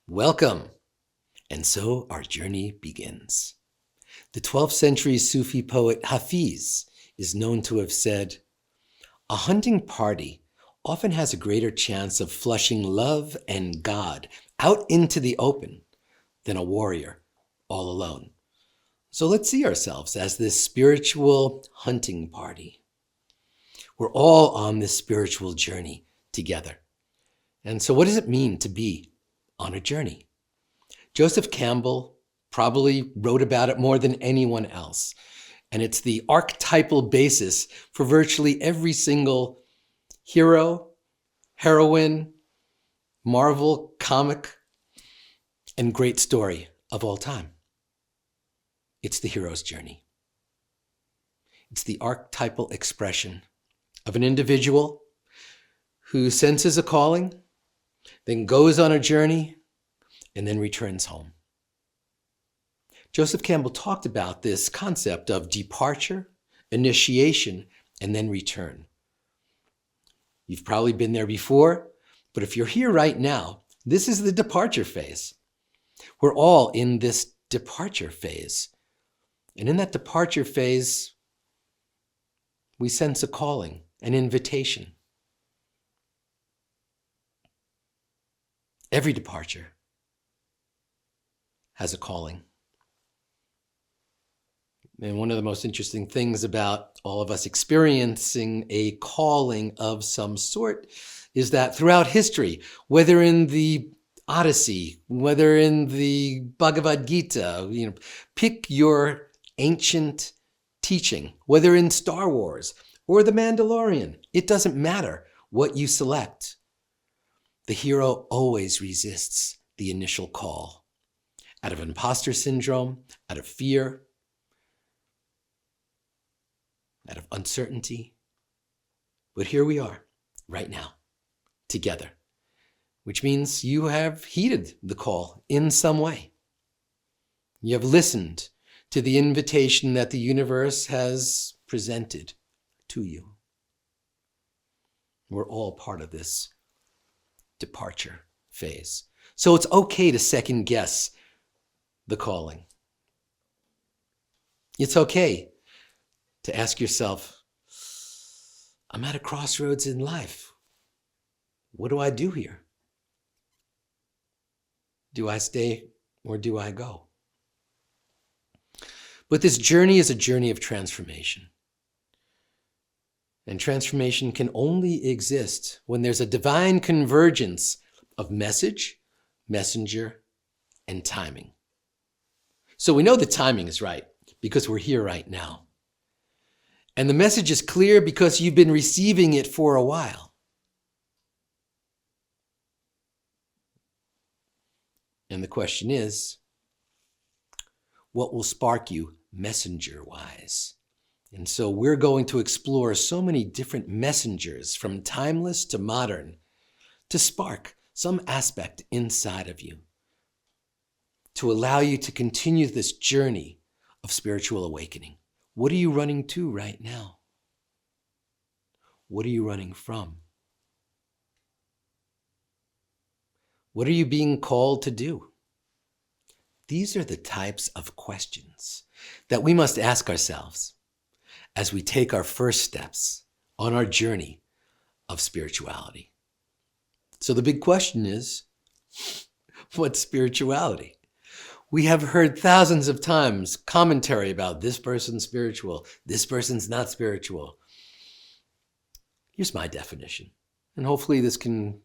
Welcome. And so our journey begins. The 12th century Sufi poet Hafiz is known to have said, "A hunting party often has a greater chance of flushing love and God out into the open than a warrior all alone." So let's see ourselves as this spiritual hunting party. We're all on this spiritual journey together. And so what does it mean to be on a journey? Joseph Campbell probably wrote about it more than anyone else. And it's the archetypal basis for virtually every single hero, heroine, Marvel comic, and great story of all time. It's the hero's journey. It's the archetypal expression of an individual who senses a calling, then goes on a journey, and then returns home. Joseph Campbell talked about this concept of departure, initiation, and then return. You've probably been there before, but if you're here right now, this is the departure phase. We're all in this departure phase. And in that departure phase, we sense a calling, an invitation. Every departure has a calling. And one of the most interesting things about all of us experiencing a calling of some sort is that throughout history, whether in the Odyssey, whether in the Bhagavad Gita, pick your ancient teaching, whether in Star Wars or The Mandalorian, it doesn't matter what you select. The hero always resists the initial call. Out of imposter syndrome, out of fear, out of uncertainty. But here we are, right now, together, which means you have heeded the call in some way. You have listened to the invitation that the universe has presented to you. We're all part of this departure phase. So it's okay to second guess the calling. It's okay to ask yourself, I'm at a crossroads in life. What do I do here? Do I stay or do I go? But this journey is a journey of transformation. And transformation can only exist when there's a divine convergence of message, messenger, and timing. So we know the timing is right because we're here right now. And the message is clear because you've been receiving it for a while. And the question is, what will spark you messenger-wise? And so we're going to explore so many different messengers from timeless to modern to spark some aspect inside of you to allow you to continue this journey of spiritual awakening. What are you running to right now? What are you running from? What are you being called to do? These are the types of questions that we must ask ourselves as we take our first steps on our journey of spirituality. So the big question is, what's spirituality? We have heard thousands of times commentary about this person's spiritual, this person's not spiritual. Here's my definition, and hopefully this can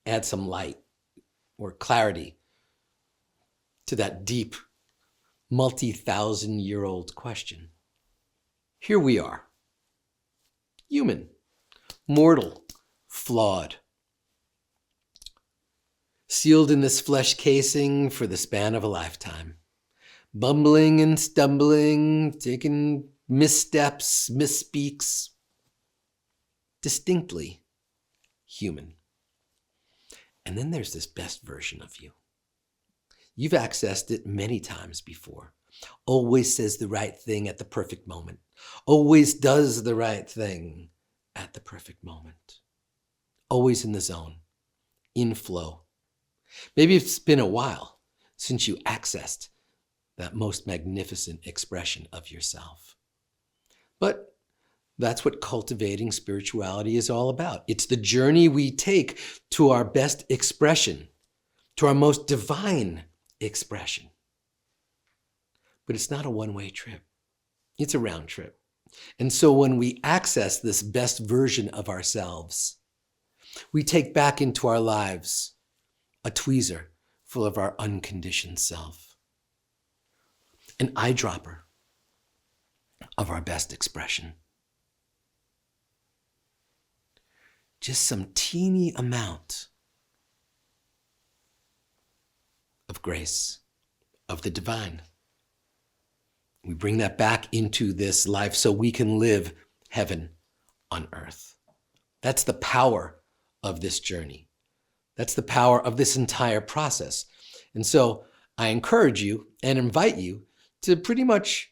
add some light or clarity to that deep, multi-thousand-year-old question. Here we are, human, mortal, flawed, sealed in this flesh casing for the span of a lifetime, bumbling and stumbling, taking missteps, misspeaks, distinctly human. And then there's this best version of you. You've accessed it many times before. Always says the right thing at the perfect moment. Always does the right thing at the perfect moment. Always in the zone, in flow, Maybe it's been a while since you accessed that most magnificent expression of yourself. But that's what cultivating spirituality is all about. It's the journey we take to our best expression, to our most divine expression. But it's not a one-way trip. It's a round trip. And so when we access this best version of ourselves, we take back into our lives a tweezer full of our unconditioned self, an eyedropper of our best expression. Just some teeny amount of grace, of the divine. We bring that back into this life so we can live heaven on earth. That's the power of this journey. That's the power of this entire process. And so I encourage you and invite you to pretty much,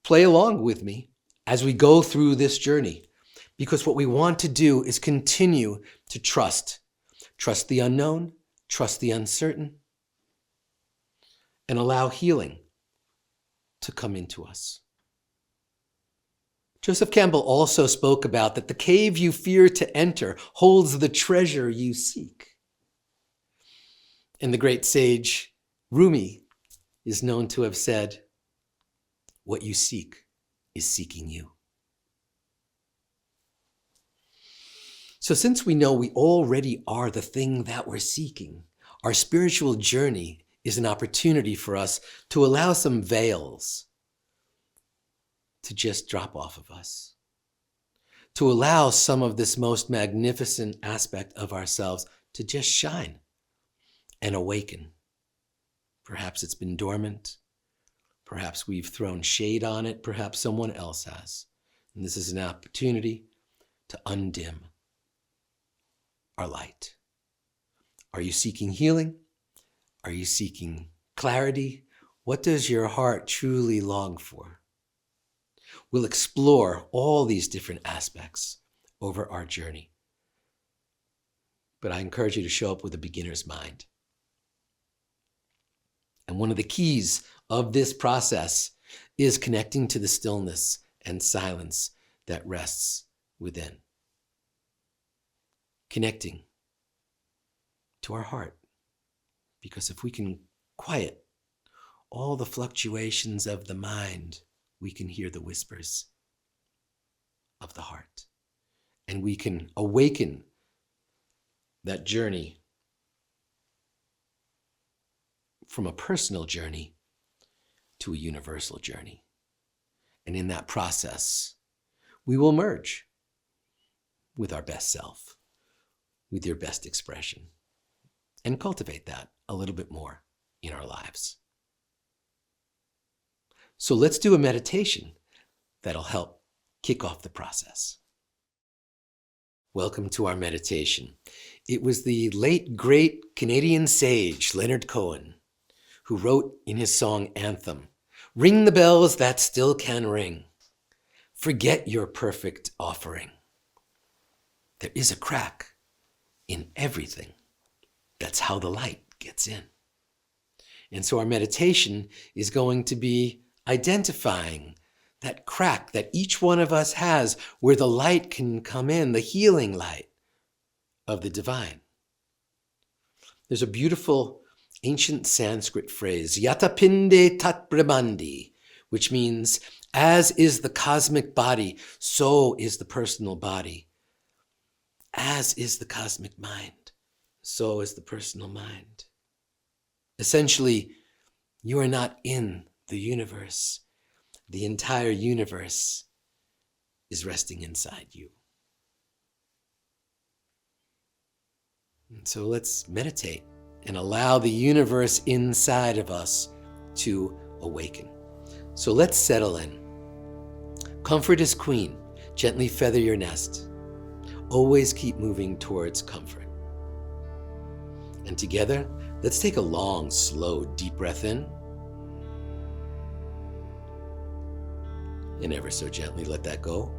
play along with me as we go through this journey. Because what we want to do is continue to trust. Trust the unknown, trust the uncertain, and allow healing to come into us. Joseph Campbell also spoke about that the cave you fear to enter holds the treasure you seek. And the great sage Rumi is known to have said, "What you seek is seeking you." So since we know we already are the thing that we're seeking, our spiritual journey is an opportunity for us to allow some veils to just drop off of us, to allow some of this most magnificent aspect of ourselves to just shine and awaken. Perhaps it's been dormant. Perhaps we've thrown shade on it. Perhaps someone else has. And this is an opportunity to undim our light. Are you seeking healing? Are you seeking clarity? What does your heart truly long for? We'll explore all these different aspects over our journey. But I encourage you to show up with a beginner's mind. And one of the keys of this process is connecting to the stillness and silence that rests within. Connecting to our heart. Because if we can quiet all the fluctuations of the mind, we can hear the whispers of the heart. And we can awaken that journey from a personal journey to a universal journey. And in that process, we will merge with our best self, with your best expression, and cultivate that a little bit more in our lives. So let's do a meditation that'll help kick off the process. Welcome to our meditation. It was the late, great Canadian sage, Leonard Cohen, who wrote in his song Anthem, "Ring the bells that still can ring. Forget your perfect offering. There is a crack in everything. That's how the light gets in." And so our meditation is going to be identifying that crack that each one of us has where the light can come in, the healing light of the divine. There's a beautiful ancient Sanskrit phrase, yatapinde tat brahmandi, which means, as is the cosmic body, so is the personal body. As is the cosmic mind, so is the personal mind. Essentially, you are not in the universe. The entire universe is resting inside you. And so let's meditate and allow the universe inside of us to awaken. So let's settle in. Comfort is queen. Gently feather your nest. Always keep moving towards comfort. And together, let's take a long, slow, deep breath in. And ever so gently let that go.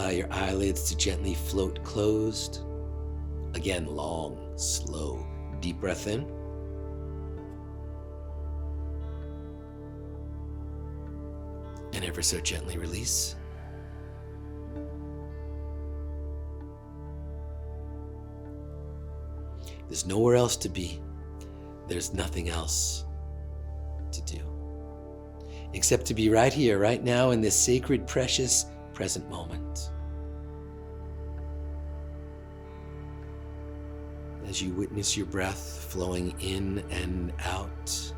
Allow your eyelids to gently float closed. Again, long, slow, deep breath in. And ever so gently release. There's nowhere else to be. There's nothing else to do, except to be right here, right now, in this sacred, precious, present moment. As you witness your breath flowing in and out,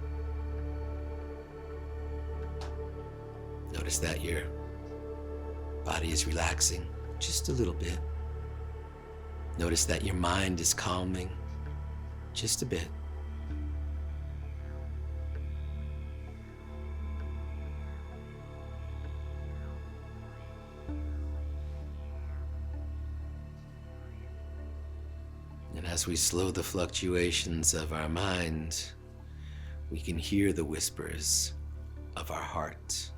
notice that your body is relaxing just a little bit. Notice that your mind is calming just a bit. And as we slow the fluctuations of our mind, we can hear the whispers of our heart.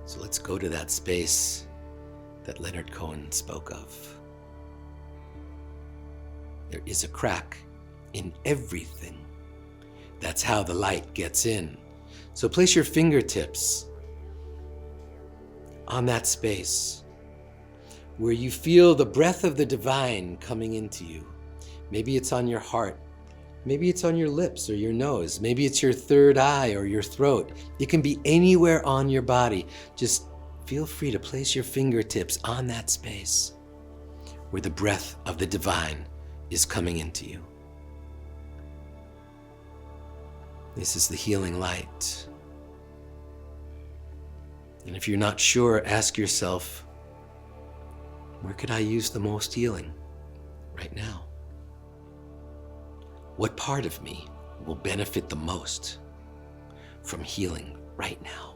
So let's go to that space that Leonard Cohen spoke of. There is a crack in everything. That's how the light gets in. So place your fingertips on that space where you feel the breath of the divine coming into you. Maybe it's on your heart. Maybe it's on your lips or your nose. Maybe it's your third eye or your throat. It can be anywhere on your body. Just feel free to place your fingertips on that space where the breath of the divine is coming into you. This is the healing light. And if you're not sure, ask yourself, where could I use the most healing right now? What part of me will benefit the most from healing right now?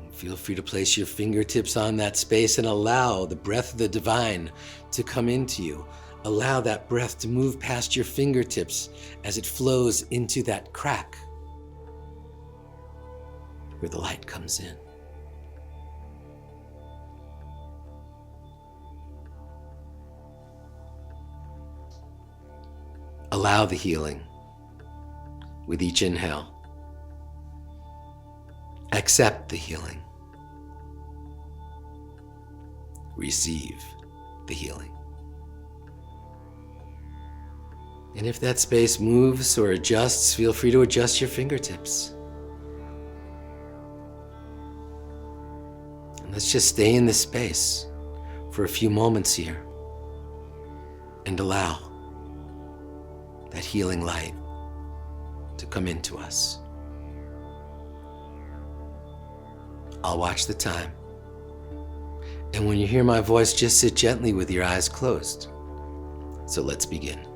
And feel free to place your fingertips on that space and allow the breath of the divine to come into you. Allow that breath to move past your fingertips as it flows into that crack where the light comes in. Allow the healing with each inhale. Accept the healing. Receive the healing. And if that space moves or adjusts, feel free to adjust your fingertips. And let's just stay in this space for a few moments here and allow that healing light to come into us. I'll watch the time. And when you hear my voice, just sit gently with your eyes closed. So let's begin.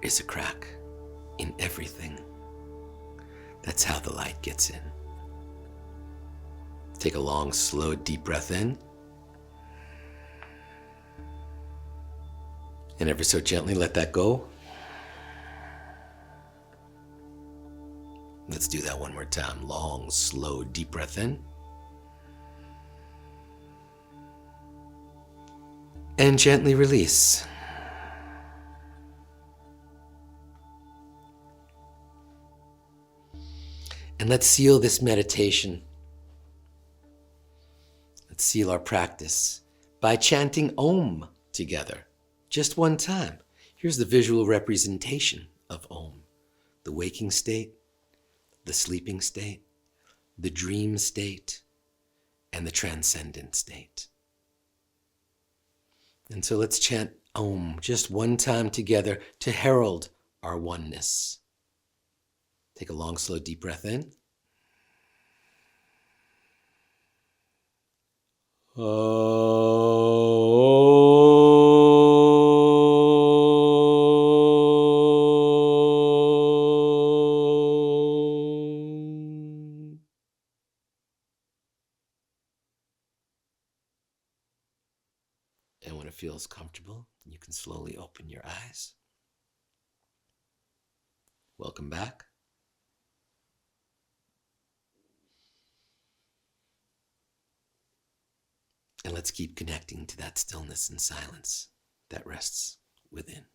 there is a crack in everything. That's how the light gets in. Take a long, slow, deep breath in. And ever so gently let that go. Let's do that one more time. Long, slow, deep breath in. And gently release. And let's seal this meditation. Let's seal our practice by chanting Om together. Just one time. Here's the visual representation of Om. The waking state, the sleeping state, the dream state, and the transcendent state. And so let's chant Om just one time together to herald our oneness. Take a long, slow, deep breath in. And when it feels comfortable, you can slowly open your eyes. Welcome back. And let's keep connecting to that stillness and silence that rests within.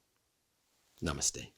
Namaste.